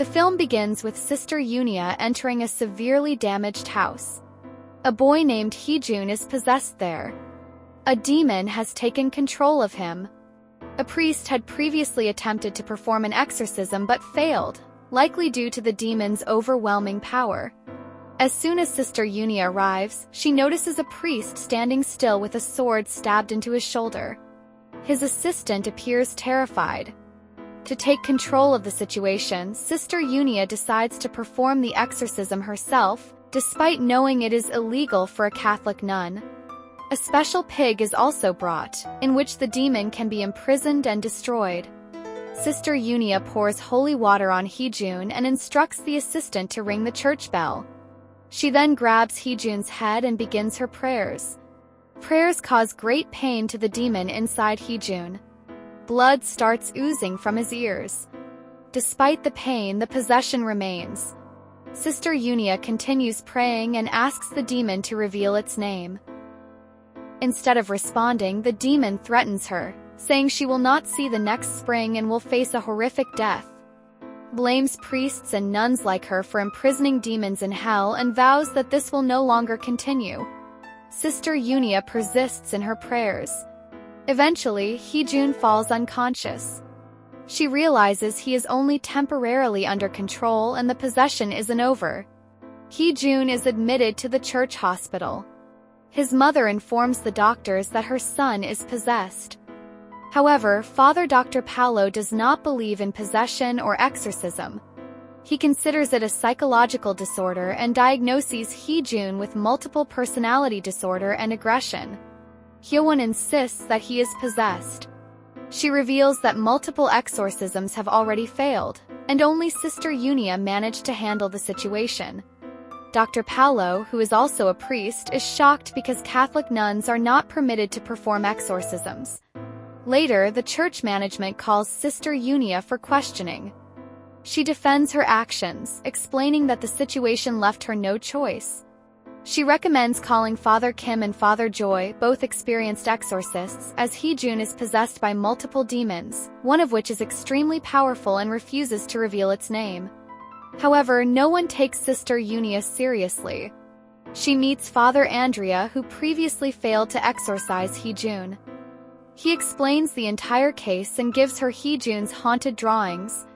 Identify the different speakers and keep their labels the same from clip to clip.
Speaker 1: The film begins with Sister Junia entering a severely damaged house. A boy named Hee-joon is possessed there. A demon has taken control of him. A priest had previously attempted to perform an exorcism but failed, likely due to the demon's overwhelming power. As soon as Sister Junia arrives, she notices a priest standing still with a sword stabbed into his shoulder. His assistant appears terrified. To take control of the situation, Sister Junia decides to perform the exorcism herself, despite knowing it is illegal for a Catholic nun. A special pig is also brought, in which the demon can be imprisoned and destroyed. Sister Junia pours holy water on Hee-joon and instructs the assistant to ring the church bell. She then grabs Hee-joon's head and begins her prayers. Prayers cause great pain to the demon inside Hee-joon. Blood starts oozing from his ears. Despite the pain, the possession remains. Sister Junia continues praying and asks the demon to reveal its name. Instead of responding, the demon threatens her, saying she will not see the next spring and will face a horrific death. Blames priests and nuns like her for imprisoning demons in hell and vows that this will no longer continue. Sister Junia persists in her prayers. Eventually, Hee-joon falls unconscious. She realizes he is only temporarily under control and the possession isn't over. Hee-joon is admitted to the church hospital. His mother informs the doctors that her son is possessed. However, Father Dr. Paolo does not believe in possession or exorcism. He considers it a psychological disorder and diagnoses Hee-joon with multiple personality disorder and aggression. Hee-joon insists that he is possessed. She reveals that multiple exorcisms have already failed, and only Sister Junia managed to handle the situation. Dr. Paolo, who is also a priest, is shocked because Catholic nuns are not permitted to perform exorcisms. Later, the church management calls Sister Junia for questioning. She defends her actions, explaining that the situation left her no choice. She recommends calling Father Kim and Father Joy, both experienced exorcists, as Hee-joon is possessed by multiple demons, one of which is extremely powerful and refuses to reveal its name. However, no one takes Sister Junia seriously. She meets Father Andrea, who previously failed to exorcise Hee-joon. He explains the entire case and gives her Hee-joon's haunted drawings,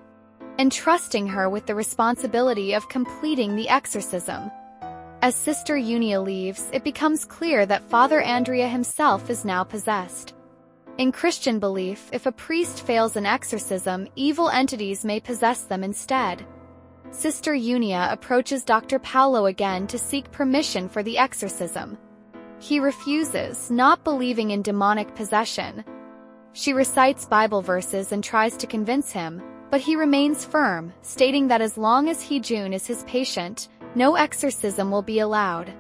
Speaker 1: entrusting her with the responsibility of completing the exorcism. As Sister Junia leaves, it becomes clear that Father Andrea himself is now possessed. In Christian belief, if a priest fails an exorcism, evil entities may possess them instead. Sister Junia approaches Dr. Paolo again to seek permission for the exorcism. He refuses, not believing in demonic possession. She recites Bible verses and tries to convince him, but he remains firm, stating that as long as Hee-joon is his patient, no exorcism will be allowed.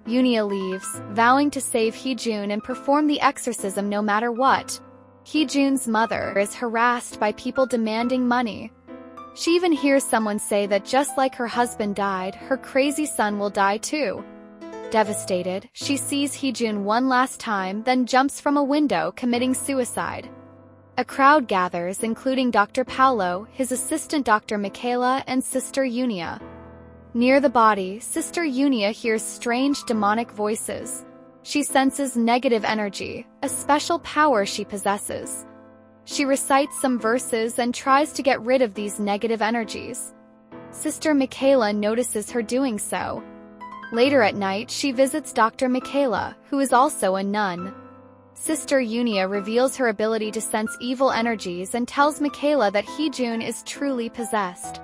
Speaker 1: Junia leaves, vowing to save Hee-joon and perform the exorcism no matter what. Hee-joon's mother is harassed by people demanding money. She even hears someone say that just like her husband died, her crazy son will die too. Devastated, she sees Hee-joon one last time, then jumps from a window, committing suicide. A crowd gathers, including Dr. Paolo, his assistant Dr. Michaela, and Sister Junia. Near the body, Sister Junia hears strange demonic voices. She senses negative energy, a special power she possesses. She recites some verses and tries to get rid of these negative energies. Sister Michaela notices her doing so. Later at night, she visits Dr. Michaela, who is also a nun. Sister Junia reveals her ability to sense evil energies and tells Michaela that Hee-joon is truly possessed.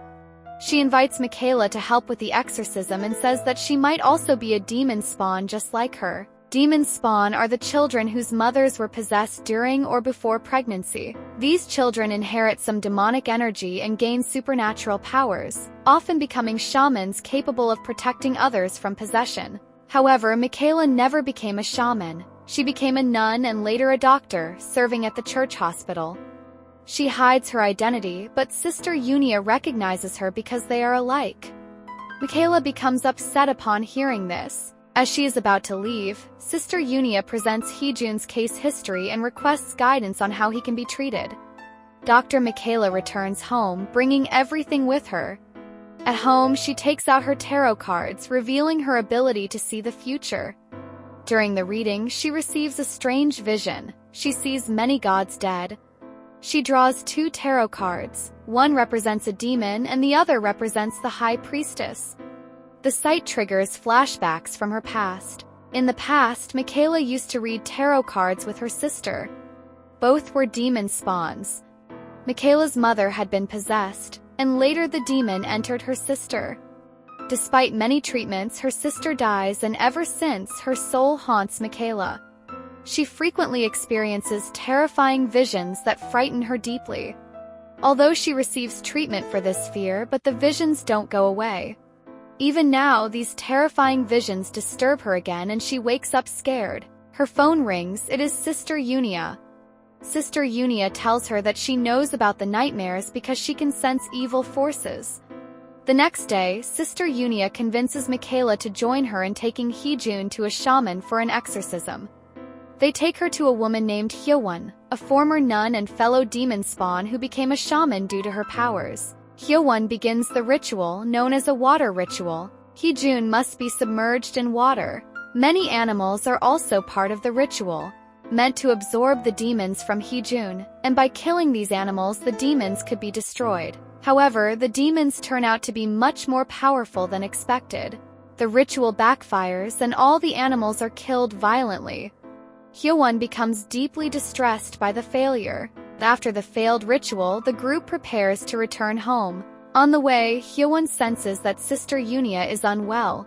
Speaker 1: She invites Michaela to help with the exorcism and says that she might also be a demon spawn just like her. Demon spawn are the children whose mothers were possessed during or before pregnancy. These children inherit some demonic energy and gain supernatural powers, often becoming shamans capable of protecting others from possession. However, Michaela never became a shaman. She became a nun and later a doctor, serving at the church hospital. She hides her identity, but Sister Junia recognizes her because they are alike. Michaela becomes upset upon hearing this. As she is about to leave, Sister Junia presents Hee-joon's case history and requests guidance on how he can be treated. Dr. Michaela returns home, bringing everything with her. At home, she takes out her tarot cards, revealing her ability to see the future. During the reading, she receives a strange vision. She sees many gods dead. She draws 2 tarot cards. One represents a demon and the other represents the High Priestess. The sight triggers flashbacks from her past. In the past, Michaela used to read tarot cards with her sister. Both were demon spawns. Michaela's mother had been possessed, and later the demon entered her sister. Despite many treatments, her sister dies, and ever since, her soul haunts Michaela. She frequently experiences terrifying visions that frighten her deeply. Although she receives treatment for this fear, but the visions don't go away. Even now, these terrifying visions disturb her again and she wakes up scared. Her phone rings. It is Sister Junia. Sister Junia tells her that she knows about the nightmares because she can sense evil forces. The next day, Sister Junia convinces Michaela to join her in taking Hee-joon to a shaman for an exorcism. They take her to a woman named Hee-joon, a former nun and fellow demon spawn who became a shaman due to her powers. Hee-joon begins the ritual, known as a water ritual. Hee-joon must be submerged in water. Many animals are also part of the ritual, meant to absorb the demons from Hee-joon, and by killing these animals the demons could be destroyed. However, the demons turn out to be much more powerful than expected. The ritual backfires and all the animals are killed violently. Hee-joon becomes deeply distressed by the failure. After the failed ritual, the group prepares to return home. On the way, Hee-joon senses that Sister Junia is unwell.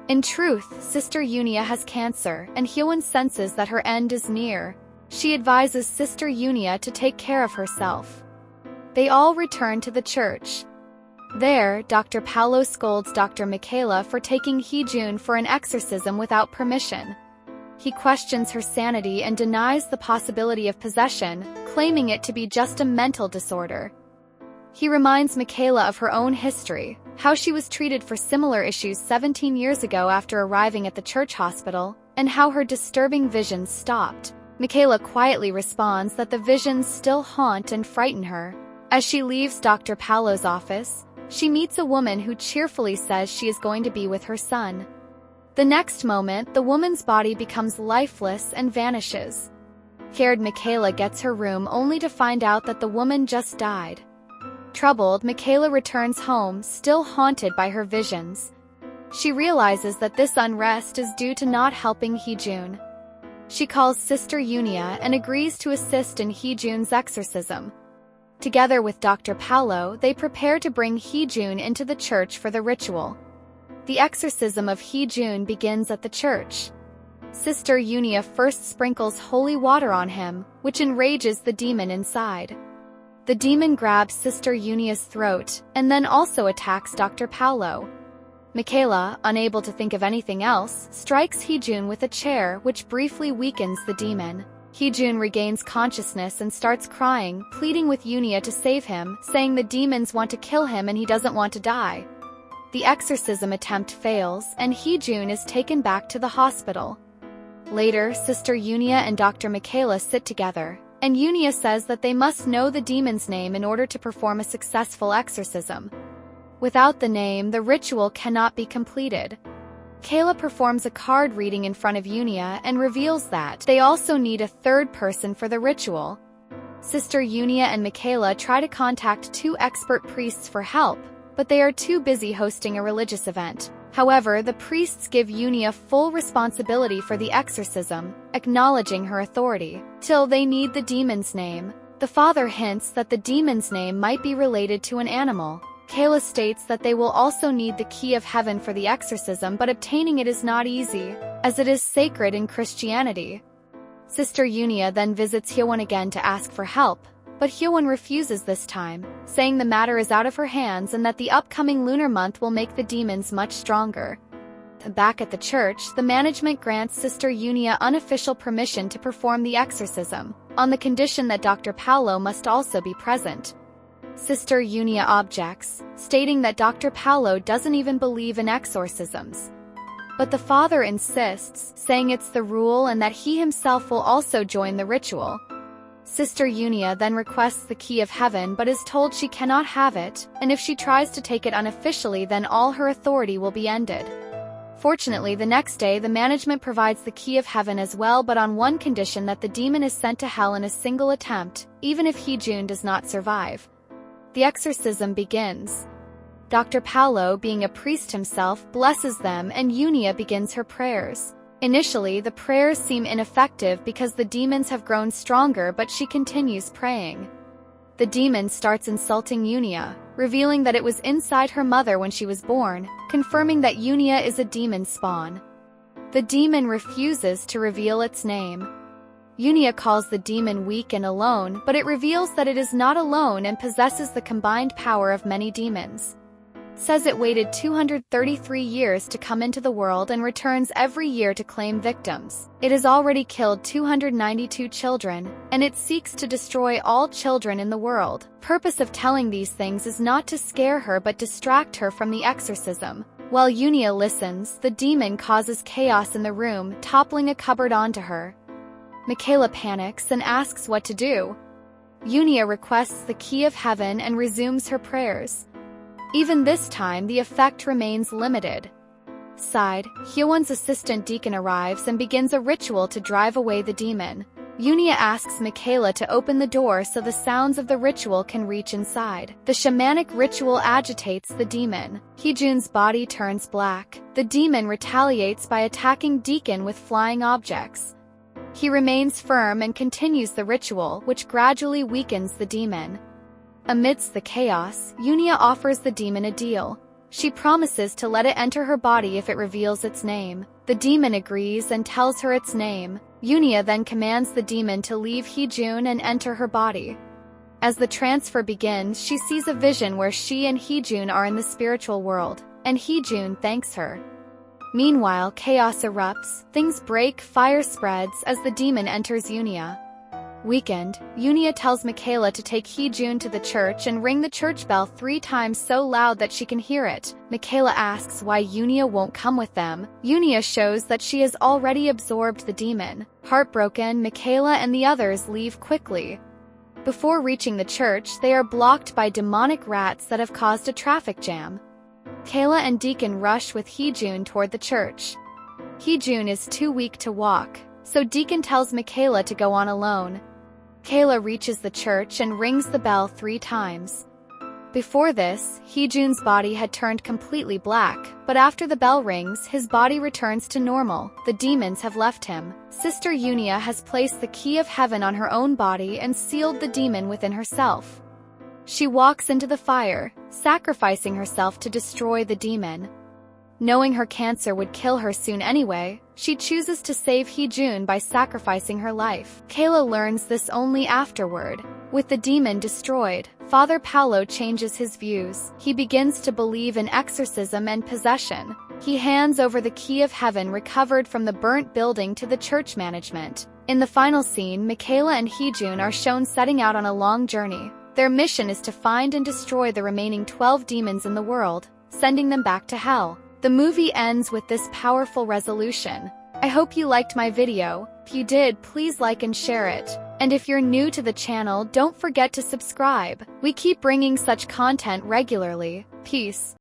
Speaker 1: In truth, Sister Junia has cancer, and Hee-joon senses that her end is near. She advises Sister Junia to take care of herself. They all return to the church. There, Dr. Paolo scolds Dr. Michaela for taking Hee-joon for an exorcism without permission. He questions her sanity and denies the possibility of possession, claiming it to be just a mental disorder. He reminds Michaela of her own history, how she was treated for similar issues 17 years ago after arriving at the church hospital, and how her disturbing visions stopped. Michaela quietly responds that the visions still haunt and frighten her. As she leaves Dr. Paolo's office, she meets a woman who cheerfully says she is going to be with her son. The next moment, the woman's body becomes lifeless and vanishes. Scared, Michaela gets her room only to find out that the woman just died. Troubled, Michaela returns home, still haunted by her visions. She realizes that this unrest is due to not helping Hee-joon. She calls Sister Junia and agrees to assist in Hee-joon's exorcism. Together with Dr. Paolo, they prepare to bring Hee-joon into the church for the ritual. The exorcism of Hee-joon begins at the church. Sister Junia first sprinkles holy water on him, which enrages the demon inside. The demon grabs Sister Junia's throat, and then also attacks Dr. Paolo. Michaela, unable to think of anything else, strikes Hee-joon with a chair, which briefly weakens the demon. Hee-joon regains consciousness and starts crying, pleading with Junia to save him, saying the demons want to kill him and he doesn't want to die. The exorcism attempt fails, and Hee-joon is taken back to the hospital. Later, Sister Junia and Dr. Michaela sit together, and Junia says that they must know the demon's name in order to perform a successful exorcism. Without the name, the ritual cannot be completed. Michaela performs a card reading in front of Junia and reveals that they also need a third person for the ritual. Sister Junia and Michaela try to contact 2 expert priests for help, but they are too busy hosting a religious event. However, the priests give Junia full responsibility for the exorcism, acknowledging her authority. Till they need the demon's name. The father hints that the demon's name might be related to an animal. Michaela states that they will also need the key of heaven for the exorcism, but obtaining it is not easy, as it is sacred in Christianity. Sister Junia then visits Hee-joon again to ask for help, but Hee-joon refuses this time, saying the matter is out of her hands and that the upcoming lunar month will make the demons much stronger. Back at the church, the management grants Sister Junia unofficial permission to perform the exorcism, on the condition that Dr. Paolo must also be present. Sister Junia objects, stating that Dr. Paolo doesn't even believe in exorcisms. But the father insists, saying it's the rule and that he himself will also join the ritual. Sister Junia then requests the key of heaven but is told she cannot have it, and if she tries to take it unofficially then all her authority will be ended. Fortunately, the next day the management provides the key of heaven as well, but on one condition, that the demon is sent to hell in a single attempt, even if Hee-joon does not survive. The exorcism begins. Dr. Paolo, being a priest himself, blesses them and Junia begins her prayers. Initially, the prayers seem ineffective because the demons have grown stronger, but she continues praying. The demon starts insulting Junia, revealing that it was inside her mother when she was born, confirming that Junia is a demon spawn. The demon refuses to reveal its name. Junia calls the demon weak and alone, but it reveals that it is not alone and possesses the combined power of many demons. Says it waited 233 years to come into the world and returns every year to claim victims. It has already killed 292 children, and it seeks to destroy all children in the world. Purpose of telling these things is not to scare her but distract her from the exorcism. While Junia listens, the demon causes chaos in the room, toppling a cupboard onto her. Michaela panics and asks what to do. Junia requests the key of heaven and resumes her prayers. Even this time, the effect remains limited. Side, Hee-joon's assistant deacon arrives and begins a ritual to drive away the demon. Junia asks Michaela to open the door so the sounds of the ritual can reach inside. The shamanic ritual agitates the demon. Hee-joon's body turns black. The demon retaliates by attacking Deacon with flying objects. He remains firm and continues the ritual, which gradually weakens the demon. Amidst the chaos, Junia offers the demon a deal. She promises to let it enter her body if it reveals its name. The demon agrees and tells her its name. Junia then commands the demon to leave Hee-joon and enter her body. As the transfer begins, she sees a vision where she and Hee-joon are in the spiritual world, and Hee-joon thanks her. Meanwhile, chaos erupts, things break, fire spreads as the demon enters Junia. Weakened, Junia tells Michaela to take Hee-joon to the church and ring the church bell 3 times so loud that she can hear it. Michaela asks why Junia won't come with them. Junia shows that she has already absorbed the demon. Heartbroken, Michaela and the others leave quickly. Before reaching the church, they are blocked by demonic rats that have caused a traffic jam. Michaela and Deacon rush with Hee-joon toward the church. Hee-joon is too weak to walk, so Deacon tells Michaela to go on alone. Michaela reaches the church and rings the bell 3 times. Before this, Hee-joon's body had turned completely black, but after the bell rings, his body returns to normal. The demons have left him. Sister Junia has placed the key of heaven on her own body and sealed the demon within herself. She walks into the fire, sacrificing herself to destroy the demon. Knowing her cancer would kill her soon anyway, she chooses to save Hee-joon by sacrificing her life. Michaela learns this only afterward. With the demon destroyed, Father Paolo changes his views. He begins to believe in exorcism and possession. He hands over the key of heaven recovered from the burnt building to the church management. In the final scene, Michaela and Hee-joon are shown setting out on a long journey. Their mission is to find and destroy the remaining 12 demons in the world, sending them back to hell. The movie ends with this powerful resolution. I hope you liked my video. If you did, please like and share it. And if you're new to the channel, don't forget to subscribe. We keep bringing such content regularly. Peace.